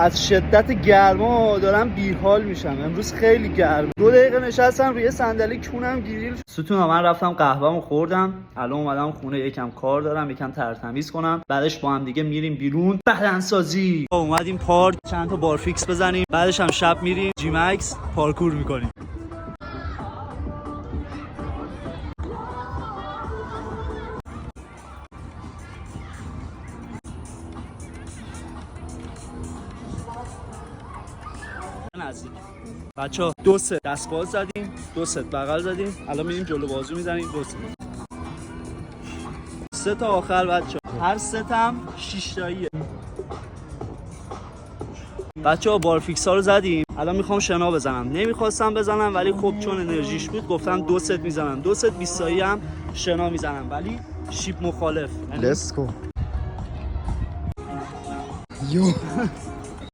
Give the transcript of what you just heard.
از شدت گرما دارم بیحال میشم. امروز خیلی گرم. 2 دقیقه نشستم روی صندلی کونم گریل. ستون من رفتم قهوه‌مو خوردم. الان اومدم خونه یکم کار دارم، یکم ترتمیز کنم. بعدش با هم دیگه میریم بیرون بدنسازی. اومدیم پارک چند تا بارفیکس بزنیم. بعدش هم شب میریم جی مکس پارکور میکنیم. نزدیک بچه‌ها 2 ست دستبال زدیم، 2 ست بغل زدیم، الان میریم جلو بازو میزنیم 2 ست. 3 تا آخر بچه‌ها، هر ست هم 6 تاییه. بچه‌ها بارفیکس ها رو زدیم، الان میخوام شنا بزنم. نمیخواستم بزنم ولی خب چون انرژیش بود گفتم 2 ست میزنم. 2 ست 20 تایی هم شنا میزنم ولی شیب مخالف. Let's go. Yo.